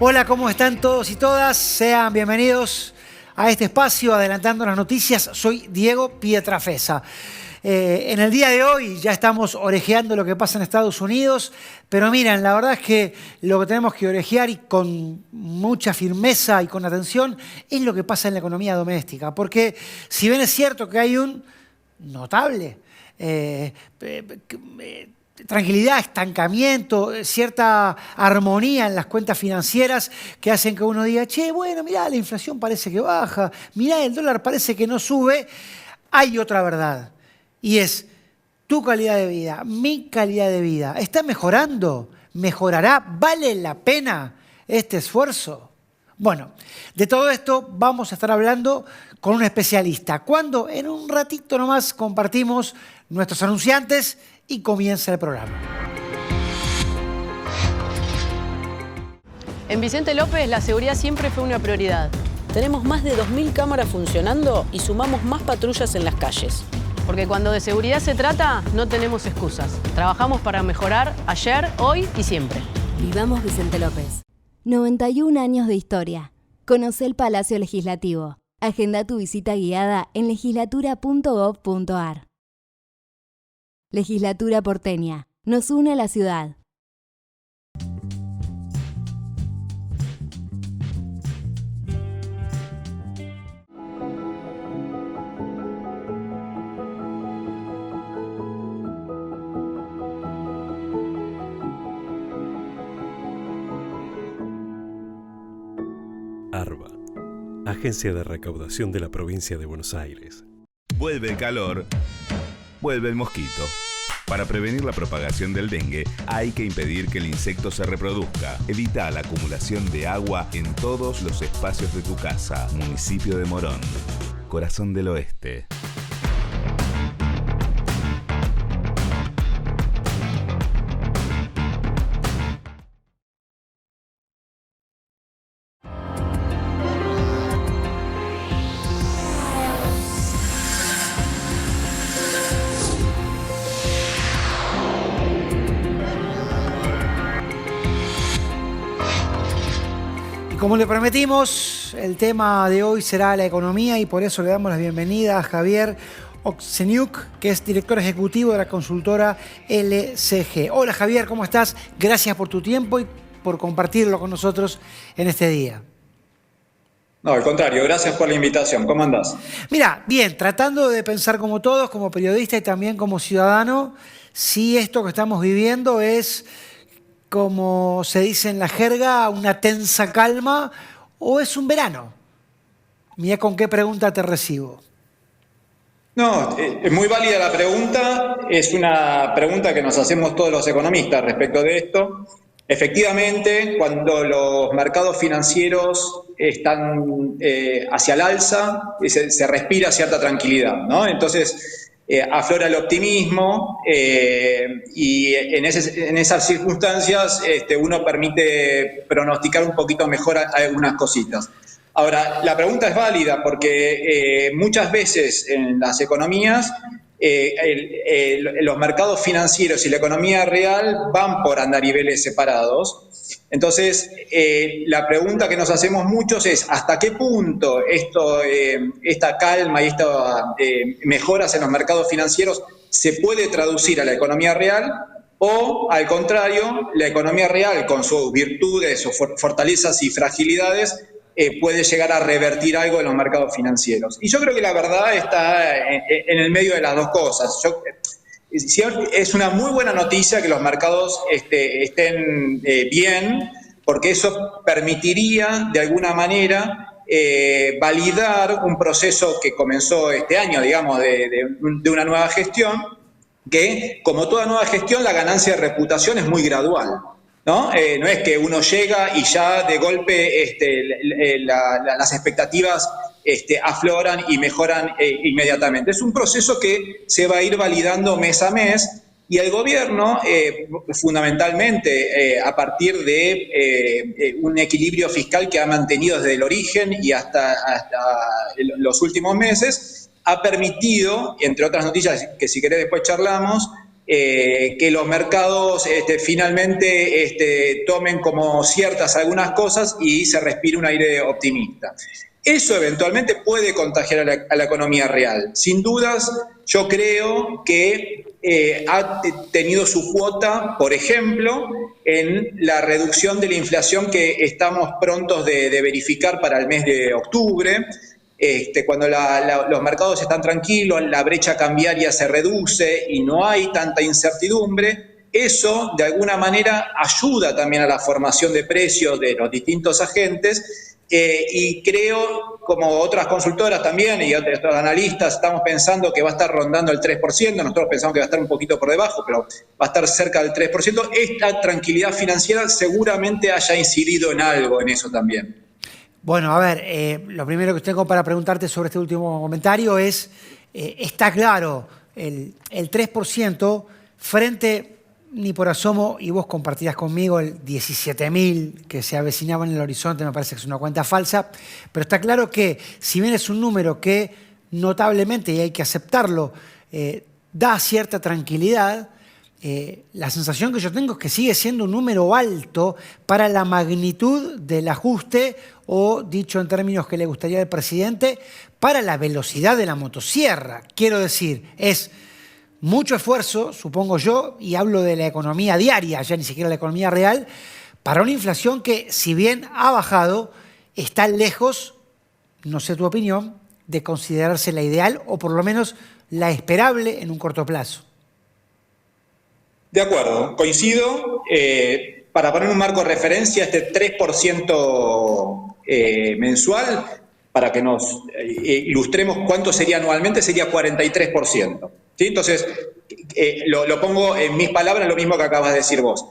Hola, ¿cómo están todos y todas? Sean bienvenidos a este espacio Adelantando las Noticias. Soy Diego Pietrafesa. En el día de hoy ya estamos orejeando lo que pasa en Estados Unidos, pero miren, la verdad es que lo que tenemos que orejear y con mucha firmeza y con atención es lo que pasa en la economía doméstica, porque si bien es cierto que hay un notable tranquilidad, estancamiento, cierta armonía en las cuentas financieras que hacen que uno diga, che, bueno, mirá, la inflación parece que baja, mirá, el dólar parece que no sube, hay otra verdad. Y es tu calidad de vida, mi calidad de vida. ¿Está mejorando? ¿Mejorará? ¿Vale la pena este esfuerzo? Bueno, de todo esto vamos a estar hablando con un especialista. Cuando en un ratito nomás compartimos nuestros anunciantes y comienza el programa. En Vicente López la seguridad siempre fue una prioridad. Tenemos más de 2.000 cámaras funcionando y sumamos más patrullas en las calles. Porque cuando de seguridad se trata, no tenemos excusas. Trabajamos para mejorar ayer, hoy y siempre. Vivamos Vicente López. 91 años de historia. Conoce el Palacio Legislativo. Agenda tu visita guiada en legislatura.gov.ar. Legislatura porteña. Nos une a la ciudad. ARBA, Agencia de Recaudación de la Provincia de Buenos Aires. Vuelve el calor, vuelve el mosquito. Para prevenir la propagación del dengue, hay que impedir que el insecto se reproduzca. Evita la acumulación de agua en todos los espacios de tu casa. Municipio de Morón, Corazón del Oeste. Como le prometimos, el tema de hoy será la economía y por eso le damos la bienvenida a Javier Okseniuk, que es director ejecutivo de la consultora LCG. Hola Javier, ¿cómo estás? Gracias por tu tiempo y por compartirlo con nosotros en este día. No, al contrario, gracias por la invitación. ¿Cómo andás? Mira, bien, tratando de pensar como todos, como periodista y también como ciudadano, si esto que estamos viviendo es, como se dice en la jerga, una tensa calma o es un verano. Mira con qué pregunta te recibo. No, es muy válida la pregunta. Es una pregunta que nos hacemos todos los economistas respecto de esto. Efectivamente, cuando los mercados financieros están hacia el alza, se respira cierta tranquilidad, ¿no? Entonces, aflora el optimismo y en esas circunstancias uno permite pronosticar un poquito mejor algunas cositas. Ahora, la pregunta es válida porque muchas veces en las economías los mercados financieros y la economía real van por andariveles separados. Entonces, la pregunta que nos hacemos muchos es ¿hasta qué punto esta calma y estas mejoras en los mercados financieros se puede traducir a la economía real? O, al contrario, la economía real, con sus virtudes, sus fortalezas y fragilidades, puede llegar a revertir algo en los mercados financieros. Y yo creo que la verdad está en el medio de las dos cosas. Es una muy buena noticia que los mercados estén bien, porque eso permitiría, de alguna manera, validar un proceso que comenzó este año, digamos, de una nueva gestión, que, como toda nueva gestión, la ganancia de reputación es muy gradual, ¿no? No es que uno llega y ya de golpe las expectativas afloran y mejoran inmediatamente. Es un proceso que se va a ir validando mes a mes y el gobierno, fundamentalmente, a partir de un equilibrio fiscal que ha mantenido desde el origen y hasta los últimos meses, ha permitido, entre otras noticias que si querés después charlamos, que los mercados finalmente tomen como ciertas algunas cosas y se respire un aire optimista. Eso eventualmente puede contagiar a la economía real. Sin dudas, yo creo que ha tenido su cuota, por ejemplo, en la reducción de la inflación que estamos prontos de verificar para el mes de octubre. Cuando los mercados están tranquilos, la brecha cambiaria se reduce y no hay tanta incertidumbre, eso de alguna manera ayuda también a la formación de precios de los distintos agentes. Y creo, como otras consultoras también y otros analistas, estamos pensando que va a estar rondando el 3%, nosotros pensamos que va a estar un poquito por debajo, pero va a estar cerca del 3%. Esta tranquilidad financiera seguramente haya incidido en algo en eso también. Bueno, a ver, lo primero que tengo para preguntarte sobre este último comentario es, está claro, el 3% frente, ni por asomo, y vos compartirás conmigo el 17.000 que se avecinaban en el horizonte, me parece que es una cuenta falsa, pero está claro que si bien es un número que notablemente, y hay que aceptarlo, da cierta tranquilidad, la sensación que yo tengo es que sigue siendo un número alto para la magnitud del ajuste o, dicho en términos que le gustaría al presidente, para la velocidad de la motosierra. Quiero decir, es mucho esfuerzo, supongo yo, y hablo de la economía diaria, ya ni siquiera la economía real, para una inflación que, si bien ha bajado, está lejos, no sé tu opinión, de considerarse la ideal o por lo menos la esperable en un corto plazo. De acuerdo, coincido. Para poner un marco de referencia, este 3% mensual, para que nos ilustremos cuánto sería anualmente, sería 43%. ¿Sí? Entonces, lo pongo en mis palabras, lo mismo que acabas de decir vos.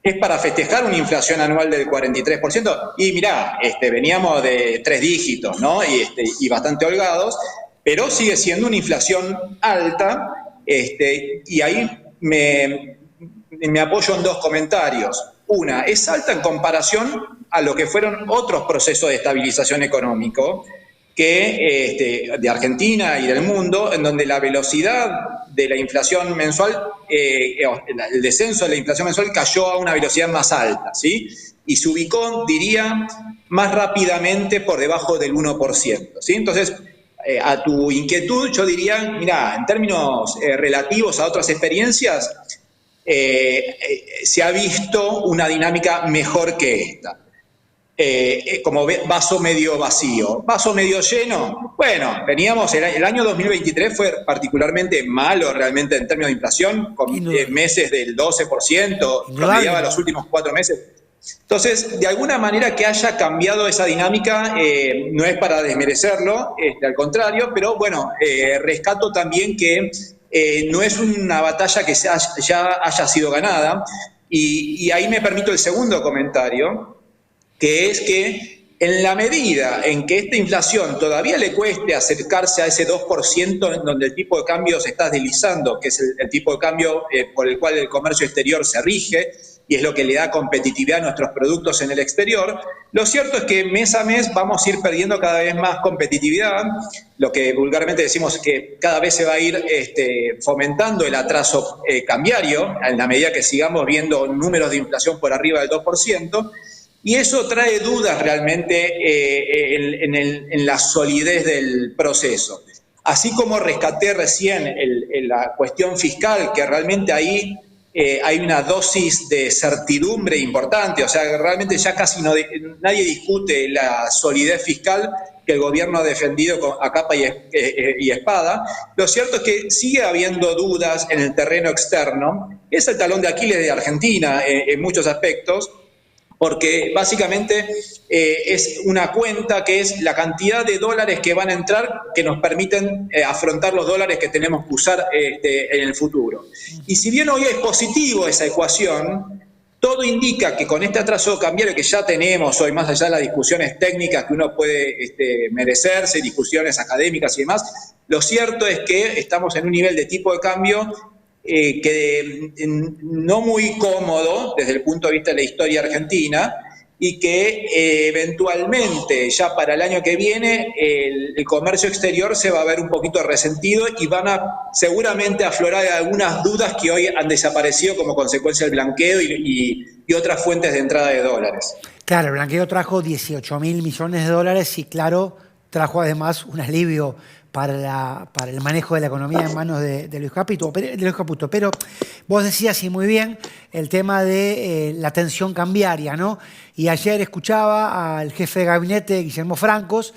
Es para festejar una inflación anual del 43%. Y mirá, veníamos de 3 dígitos, ¿no? Y bastante holgados, pero sigue siendo una inflación alta. Y ahí me apoyo en 2 comentarios. Una, es alta en comparación a lo que fueron otros procesos de estabilización económico de Argentina y del mundo, en donde la velocidad de la inflación mensual, el descenso de la inflación mensual cayó a una velocidad más alta, ¿sí? Y se ubicó, diría, más rápidamente por debajo del 1%, ¿sí? Entonces, a tu inquietud, yo diría, mira, en términos relativos a otras experiencias, se ha visto una dinámica mejor que esta. Como vaso medio vacío. Vaso medio lleno, bueno, veníamos, el año 2023 fue particularmente malo realmente en términos de inflación, con meses del 12%, promediaba los últimos 4 meses. Entonces, de alguna manera que haya cambiado esa dinámica, no es para desmerecerlo, al contrario, pero bueno, rescato también que no es una batalla que ya haya sido ganada, y ahí me permito el segundo comentario, que es que en la medida en que esta inflación todavía le cueste acercarse a ese 2% en donde el tipo de cambio se está deslizando, que es el tipo de cambio por el cual el comercio exterior se rige y es lo que le da competitividad a nuestros productos en el exterior, lo cierto es que mes a mes vamos a ir perdiendo cada vez más competitividad, lo que vulgarmente decimos que cada vez se va a ir fomentando el atraso cambiario en la medida que sigamos viendo números de inflación por arriba del 2%, y eso trae dudas realmente en la solidez del proceso. Así como rescaté recién la cuestión fiscal, que realmente ahí hay una dosis de certidumbre importante, o sea, que realmente ya casi nadie discute la solidez fiscal que el gobierno ha defendido a capa y espada. Lo cierto es que sigue habiendo dudas en el terreno externo. Es el talón de Aquiles de Argentina en muchos aspectos, porque básicamente es una cuenta que es la cantidad de dólares que van a entrar que nos permiten afrontar los dólares que tenemos que usar en el futuro. Y si bien hoy es positivo esa ecuación, todo indica que con este atraso cambiario que ya tenemos hoy, más allá de las discusiones técnicas que uno puede merecerse, discusiones académicas y demás, lo cierto es que estamos en un nivel de tipo de cambio que no muy cómodo desde el punto de vista de la historia argentina, y que eventualmente ya para el año que viene el comercio exterior se va a ver un poquito resentido y van a seguramente aflorar algunas dudas que hoy han desaparecido como consecuencia del blanqueo y otras fuentes de entrada de dólares. Claro, el blanqueo trajo 18.000 millones de dólares y claro, trajo además un alivio para el manejo de la economía en manos de Luis Caputo. Pero vos decías, y muy bien, el tema de la tensión cambiaria, ¿no? Y ayer escuchaba al jefe de gabinete, Guillermo Francos,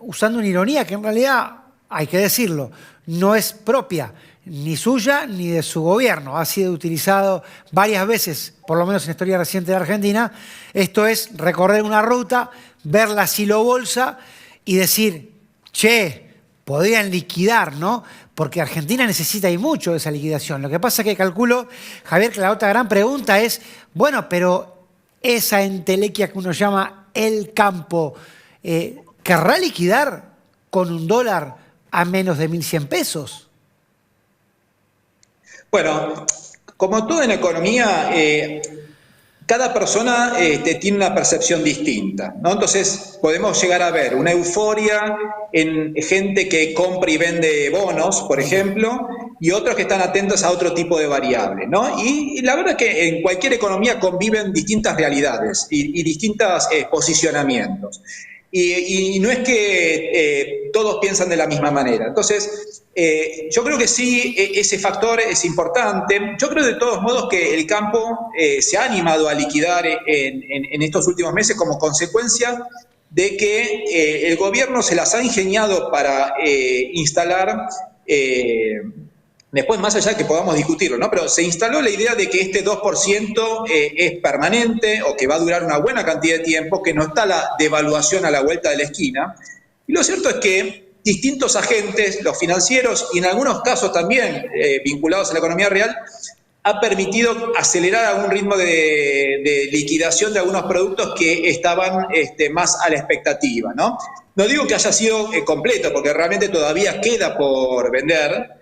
usando una ironía que en realidad, hay que decirlo, no es propia ni suya ni de su gobierno. Ha sido utilizado varias veces, por lo menos en la historia reciente de Argentina. Esto es recorrer una ruta, ver la silobolsa y decir, che, podrían liquidar, ¿no? Porque Argentina necesita y mucho de esa liquidación. Lo que pasa es que calculo, Javier, que la otra gran pregunta es, bueno, pero esa entelequia que uno llama el campo, ¿querrá liquidar con un dólar a menos de 1.100 pesos? Bueno, como todo en economía, cada persona tiene una percepción distinta, ¿no? Entonces podemos llegar a ver una euforia en gente que compra y vende bonos, por ejemplo, y otros que están atentos a otro tipo de variables, ¿no? Y la verdad es que en cualquier economía conviven distintas realidades y distintos posicionamientos. Y no es que todos piensan de la misma manera. Entonces, yo creo que sí, ese factor es importante. Yo creo de todos modos que el campo se ha animado a liquidar en estos últimos meses como consecuencia de que el gobierno se las ha ingeniado para instalar, después más allá que podamos discutirlo, ¿no? Pero se instaló la idea de que este 2% es permanente o que va a durar una buena cantidad de tiempo, que no está la devaluación a la vuelta de la esquina. Y lo cierto es que distintos agentes, los financieros y en algunos casos también vinculados a la economía real, ha permitido acelerar algún ritmo de liquidación de algunos productos que estaban más a la expectativa, ¿no? No digo que haya sido completo, porque realmente todavía queda por vender.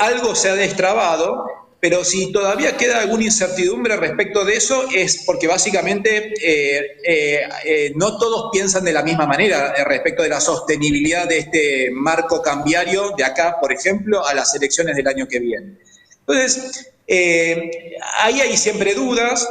Algo se ha destrabado, pero si todavía queda alguna incertidumbre respecto de eso es porque básicamente no todos piensan de la misma manera respecto de la sostenibilidad de este marco cambiario de acá, por ejemplo, a las elecciones del año que viene. Entonces, ahí hay siempre dudas.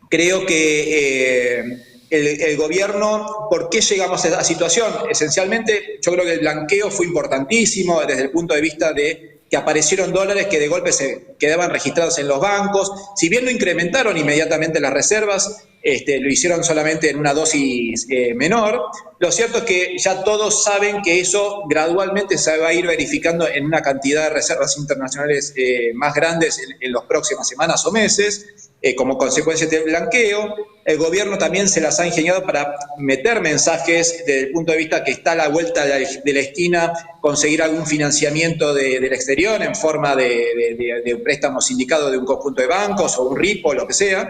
Creo que el gobierno, ¿por qué llegamos a esta situación? Esencialmente, yo creo que el blanqueo fue importantísimo desde el punto de vista de que aparecieron dólares que de golpe se quedaban registrados en los bancos. Si bien no incrementaron inmediatamente las reservas, lo hicieron solamente en una dosis menor. Lo cierto es que ya todos saben que eso gradualmente se va a ir verificando en una cantidad de reservas internacionales más grandes en las próximas semanas o meses, como consecuencia del blanqueo. El gobierno también se las ha ingeniado para meter mensajes desde el punto de vista que está a la vuelta de la esquina, conseguir algún financiamiento del exterior en forma de un préstamo sindicado de un conjunto de bancos o un RIPO o lo que sea.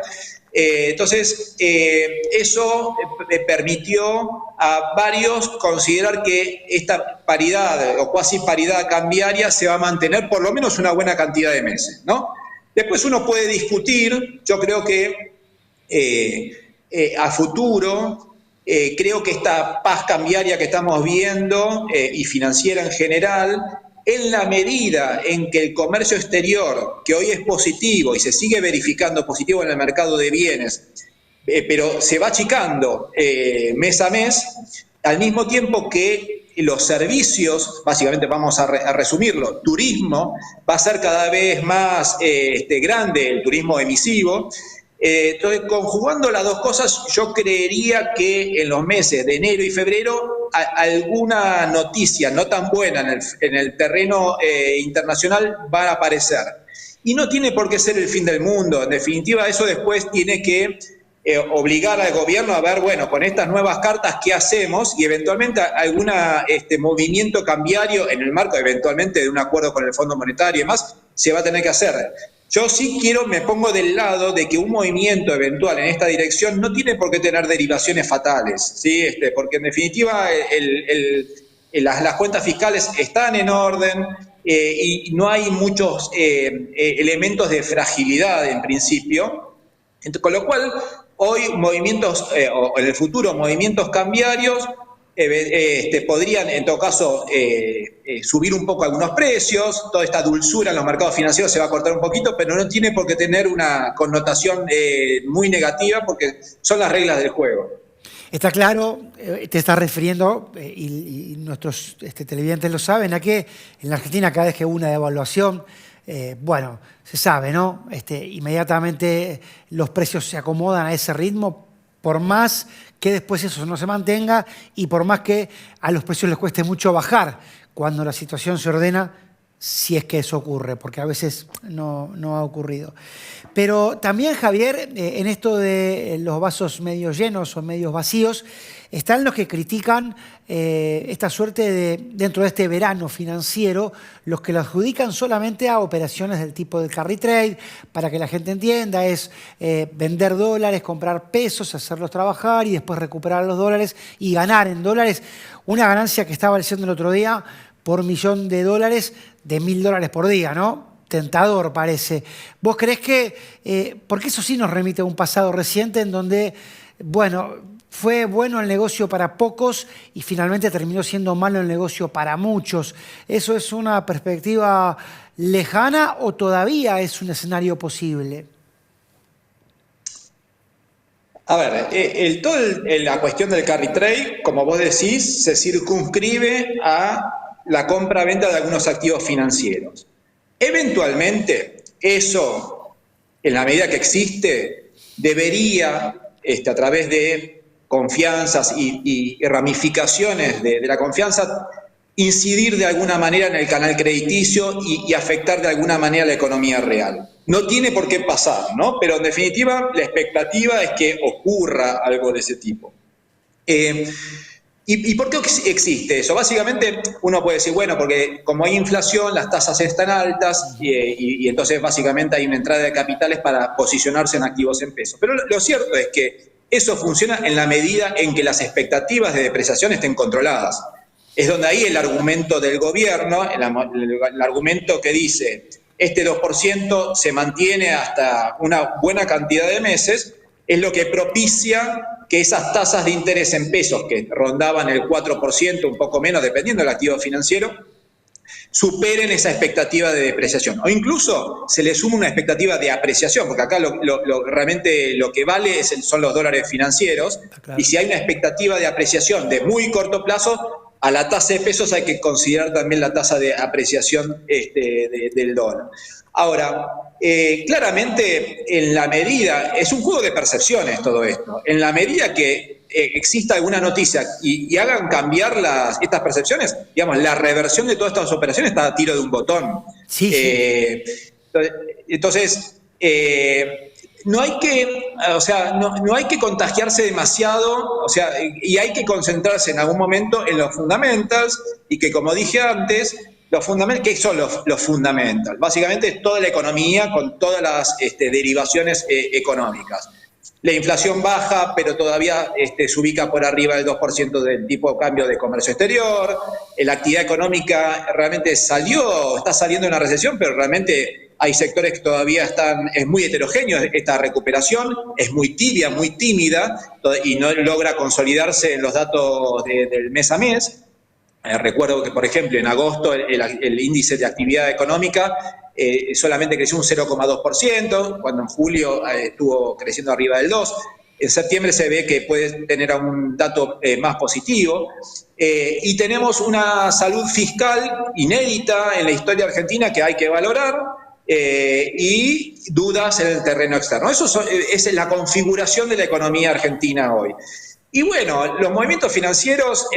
Entonces, eso permitió a varios considerar que esta paridad o cuasi paridad cambiaria se va a mantener por lo menos una buena cantidad de meses, ¿no? Después uno puede discutir, yo creo que a futuro, creo que esta paz cambiaria que estamos viendo y financiera en general, en la medida en que el comercio exterior, que hoy es positivo y se sigue verificando positivo en el mercado de bienes, pero se va achicando mes a mes, al mismo tiempo que los servicios, básicamente vamos a resumirlo, turismo va a ser cada vez más grande, el turismo emisivo. Entonces, conjugando las dos cosas, yo creería que en los meses de enero y febrero alguna noticia no tan buena en el terreno internacional va a aparecer. Y no tiene por qué ser el fin del mundo. En definitiva, eso después tiene que obligar al gobierno a ver, bueno, con estas nuevas cartas, ¿qué hacemos? Y eventualmente algún movimiento cambiario en el marco, eventualmente, de un acuerdo con el Fondo Monetario y demás, se va a tener que hacer. Yo sí me pongo del lado de que un movimiento eventual en esta dirección no tiene por qué tener derivaciones fatales, ¿sí? Porque en definitiva las cuentas fiscales están en orden y no hay muchos elementos de fragilidad en principio. Con lo cual, hoy movimientos, o en el futuro movimientos cambiarios, podrían en todo caso subir un poco algunos precios. Toda esta dulzura en los mercados financieros se va a cortar un poquito, pero no tiene por qué tener una connotación muy negativa, porque son las reglas del juego. Está claro, te estás refiriendo, y nuestros televidentes lo saben, a que en la Argentina cada vez que hubo una devaluación, bueno, se sabe, ¿no? Inmediatamente los precios se acomodan a ese ritmo, por más que después eso no se mantenga y por más que a los precios les cueste mucho bajar cuando la situación se ordena, si es que eso ocurre, porque a veces no ha ocurrido. Pero también, Javier, en esto de los vasos medio llenos o medio vacíos, están los que critican esta suerte de, dentro de este verano financiero, los que lo adjudican solamente a operaciones del tipo del carry trade. Para que la gente entienda, es vender dólares, comprar pesos, hacerlos trabajar y después recuperar los dólares y ganar en dólares. Una ganancia que estaba diciendo el otro día por $1.000.000 de $1.000 por día, ¿no? Tentador parece. ¿Vos creés que, porque eso sí nos remite a un pasado reciente en donde, bueno, fue bueno el negocio para pocos y finalmente terminó siendo malo el negocio para muchos? ¿Eso es una perspectiva lejana o todavía es un escenario posible? A ver, toda la cuestión del carry trade, como vos decís, se circunscribe a la compra-venta de algunos activos financieros. Eventualmente, eso, en la medida que existe, debería, a través de confianzas y ramificaciones de la confianza, incidir de alguna manera en el canal crediticio y afectar de alguna manera la economía real. No tiene por qué pasar, ¿no? Pero en definitiva, la expectativa es que ocurra algo de ese tipo. ¿Y por qué existe eso? Básicamente uno puede decir, bueno, porque como hay inflación, las tasas están altas y entonces básicamente hay una entrada de capitales para posicionarse en activos en pesos. Pero lo cierto es que eso funciona en la medida en que las expectativas de depreciación estén controladas. Es donde ahí el argumento del gobierno, el argumento que dice este 2% se mantiene hasta una buena cantidad de meses, es lo que propicia que esas tasas de interés en pesos que rondaban el 4%, un poco menos, dependiendo del activo financiero, superen esa expectativa de depreciación. O incluso se le suma una expectativa de apreciación, porque acá realmente lo que vale son los dólares financieros, claro. Y si hay una expectativa de apreciación de muy corto plazo, a la tasa de pesos hay que considerar también la tasa de apreciación del dólar. Ahora, claramente, en la medida, es un juego de percepciones todo esto, en la medida que exista alguna noticia y hagan cambiar estas percepciones, digamos, la reversión de todas estas operaciones está a tiro de un botón. Sí, sí. Entonces, no hay que contagiarse demasiado, y hay que concentrarse en algún momento en los fundamentals, y que, como dije antes, ¿qué son los fundamentals? Básicamente es toda la economía con todas las derivaciones económicas. La inflación baja, pero todavía se ubica por arriba del 2% del tipo de cambio de comercio exterior. La actividad económica realmente está saliendo de una recesión, pero realmente hay sectores que todavía es muy heterogéneo esta recuperación, es muy tibia, muy tímida, y no logra consolidarse en los datos del mes a mes. Recuerdo que, por ejemplo, en agosto el índice de actividad económica solamente creció un 0,2%, cuando en julio estuvo creciendo arriba del 2%. En septiembre se ve que puede tener un dato más positivo. Y tenemos una salud fiscal inédita en la historia argentina que hay que valorar, y dudas en el terreno externo. Eso es la configuración de la economía argentina hoy. Y bueno, los movimientos financieros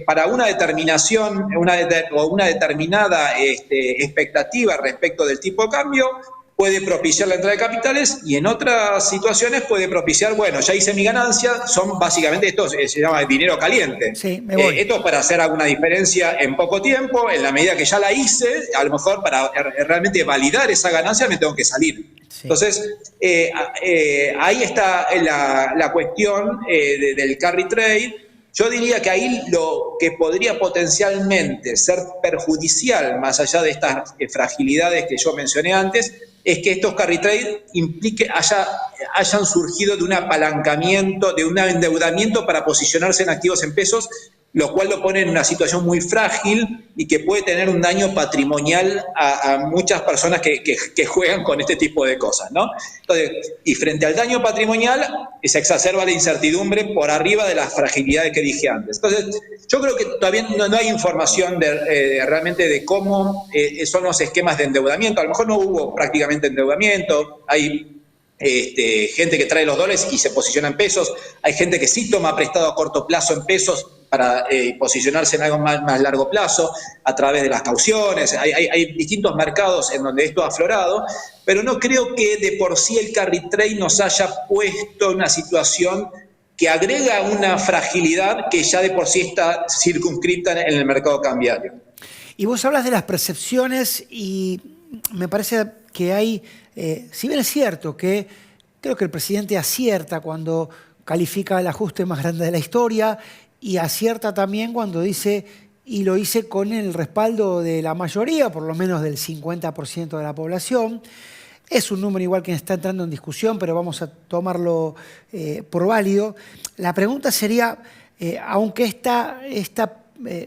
para una determinación o una determinada expectativa respecto del tipo de cambio puede propiciar la entrada de capitales, y en otras situaciones puede propiciar, bueno, ya hice mi ganancia, son básicamente esto se llama dinero caliente. Sí, me voy. Esto es para hacer alguna diferencia en poco tiempo, en la medida que ya la hice, a lo mejor para realmente validar esa ganancia me tengo que salir. Sí. Entonces, ahí está la cuestión del carry trade. Yo diría que ahí lo que podría potencialmente ser perjudicial, más allá de estas fragilidades que yo mencioné antes, es que estos carry trade hayan surgido de un apalancamiento, de un endeudamiento para posicionarse en activos en pesos, lo cual lo pone en una situación muy frágil y que puede tener un daño patrimonial a muchas personas que juegan con este tipo de cosas, ¿no? Entonces, y frente al daño patrimonial, se exacerba la incertidumbre por arriba de las fragilidades que dije antes. Entonces, yo creo que todavía no hay información realmente de cómo son los esquemas de endeudamiento. A lo mejor no hubo prácticamente endeudamiento, hay gente que trae los dólares y se posiciona en pesos, hay gente que sí toma prestado a corto plazo en pesos para posicionarse en algo más largo plazo a través de las cauciones. Hay distintos mercados en donde esto ha aflorado, pero no creo que de por sí el carry trade nos haya puesto en una situación que agrega una fragilidad que ya de por sí está circunscripta en el mercado cambiario. Y vos hablas de las percepciones y me parece que hay, si bien es cierto que creo que el presidente acierta cuando califica el ajuste más grande de la historia y acierta también cuando dice, y lo hice con el respaldo de la mayoría, por lo menos del 50% de la población. Es un número igual que está entrando en discusión, pero vamos a tomarlo por válido. La pregunta sería, aunque esta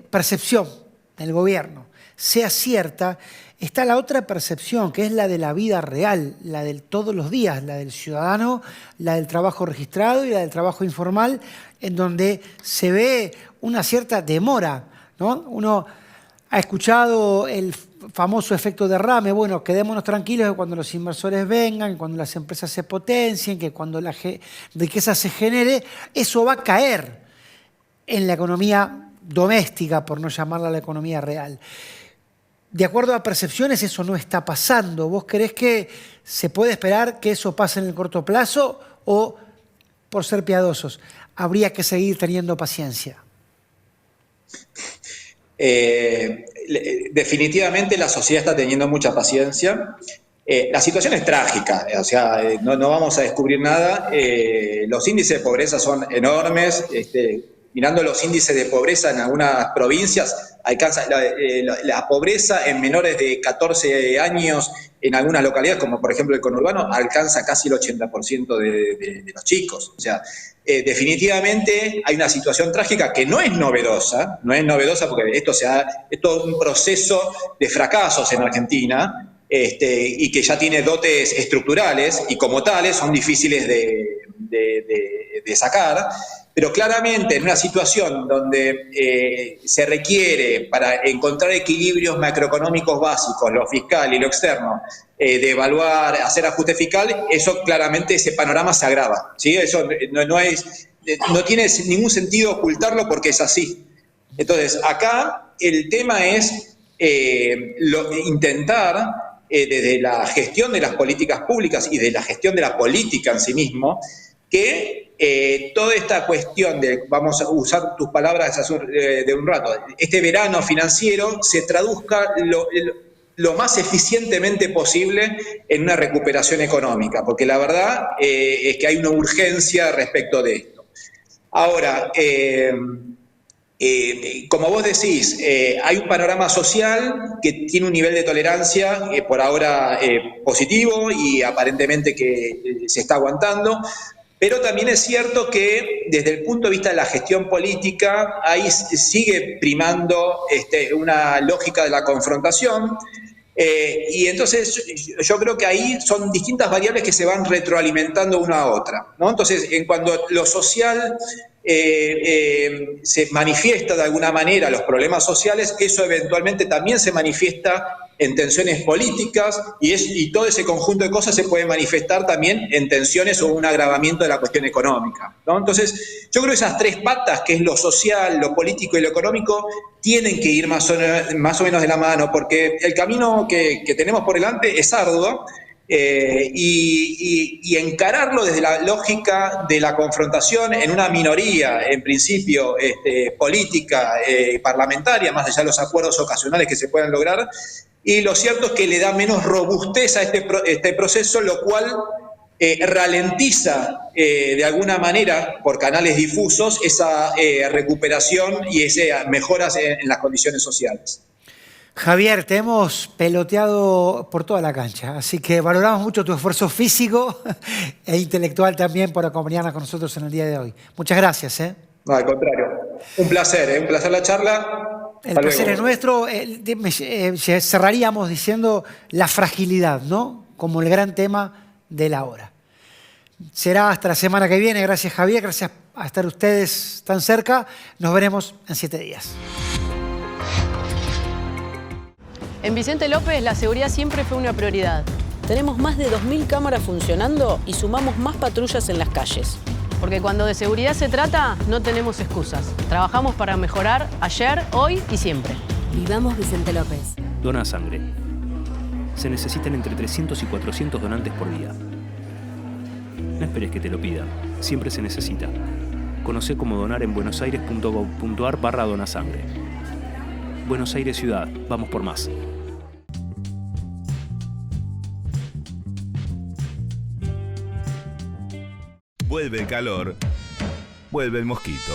percepción del gobierno sea cierta, está la otra percepción, que es la de la vida real, la de todos los días, la del ciudadano, la del trabajo registrado y la del trabajo informal, en donde se ve una cierta demora, ¿no? Uno ha escuchado el famoso efecto derrame, bueno, quedémonos tranquilos que cuando los inversores vengan, cuando las empresas se potencien, que cuando la riqueza se genere, eso va a caer en la economía doméstica, por no llamarla la economía real. De acuerdo a percepciones, eso no está pasando. ¿Vos creés que se puede esperar que eso pase en el corto plazo o, por ser piadosos, habría que seguir teniendo paciencia? Definitivamente la sociedad está teniendo mucha paciencia. La situación es trágica, o sea, no vamos a descubrir nada. Los índices de pobreza son enormes. Mirando los índices de pobreza en algunas provincias, alcanza la pobreza en menores de 14 años en algunas localidades, como por ejemplo el conurbano, alcanza casi el 80% de los chicos. O sea, definitivamente hay una situación trágica que no es novedosa porque esto es todo un proceso de fracasos en Argentina, y que ya tiene dotes estructurales y como tales son difíciles de sacar. Pero claramente en una situación donde se requiere, para encontrar equilibrios macroeconómicos básicos, lo fiscal y lo externo, de evaluar, hacer ajuste fiscal, eso claramente, ese panorama se agrava, ¿sí? Eso no tiene ningún sentido ocultarlo porque es así. Entonces, acá el tema es intentar, desde la gestión de las políticas públicas y de la gestión de la política en sí mismo, que toda esta cuestión de, vamos a usar tus palabras de un rato, este verano financiero se traduzca lo más eficientemente posible en una recuperación económica, porque la verdad es que hay una urgencia respecto de esto. Ahora, como vos decís, hay un panorama social que tiene un nivel de tolerancia por ahora positivo y aparentemente que se está aguantando. Pero también es cierto que desde el punto de vista de la gestión política, ahí sigue primando una lógica de la confrontación. Y entonces yo creo que ahí son distintas variables que se van retroalimentando una a otra, ¿no? Entonces, cuando lo social se manifiesta de alguna manera, los problemas sociales, eso eventualmente también se manifiesta en tensiones políticas y todo ese conjunto de cosas se puede manifestar también en tensiones o un agravamiento de la cuestión económica, ¿no? Entonces, yo creo que esas tres patas, que es lo social, lo político y lo económico, tienen que ir más o menos de la mano, porque el camino que tenemos por delante es arduo, y encararlo desde la lógica de la confrontación en una minoría, en principio política, parlamentaria, más allá de los acuerdos ocasionales que se puedan lograr, y lo cierto es que le da menos robustez a este proceso, lo cual ralentiza de alguna manera por canales difusos esa recuperación y esas mejoras en las condiciones sociales. Javier, te hemos peloteado por toda la cancha, así que valoramos mucho tu esfuerzo físico e intelectual también por acompañarnos con nosotros en el día de hoy. Muchas gracias. No, al contrario. Un placer la charla. El placer es nuestro. Cerraríamos diciendo la fragilidad, ¿no? Como el gran tema de la hora. Será hasta la semana que viene. Gracias, Javier. Gracias a estar ustedes tan cerca. Nos veremos en 7 días. En Vicente López la seguridad siempre fue una prioridad. Tenemos más de 2.000 cámaras funcionando y sumamos más patrullas en las calles. Porque cuando de seguridad se trata, no tenemos excusas. Trabajamos para mejorar ayer, hoy y siempre. Vivamos Vicente López. Dona sangre. Se necesitan entre 300 y 400 donantes por día. No esperes que te lo pidan. Siempre se necesita. Conocé cómo donar en buenosaires.gov.ar/donasangre. Buenos Aires Ciudad. Vamos por más. Vuelve el calor, vuelve el mosquito.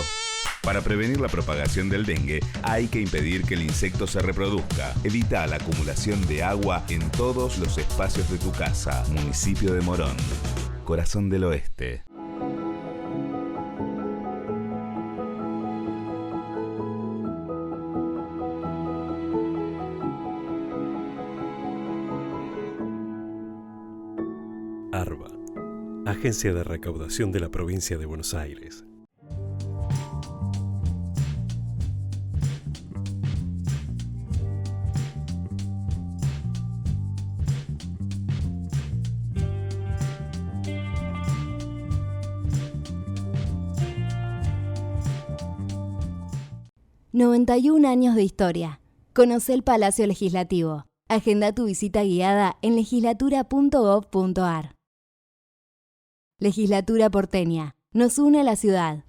Para prevenir la propagación del dengue, hay que impedir que el insecto se reproduzca. Evita la acumulación de agua en todos los espacios de tu casa. Municipio de Morón, corazón del oeste. ARBA, Agencia de Recaudación de la Provincia de Buenos Aires. ...91 años de historia. Conoce el Palacio Legislativo. Agenda tu visita guiada en legislatura.gov.ar. Legislatura porteña. Nos une a la ciudad.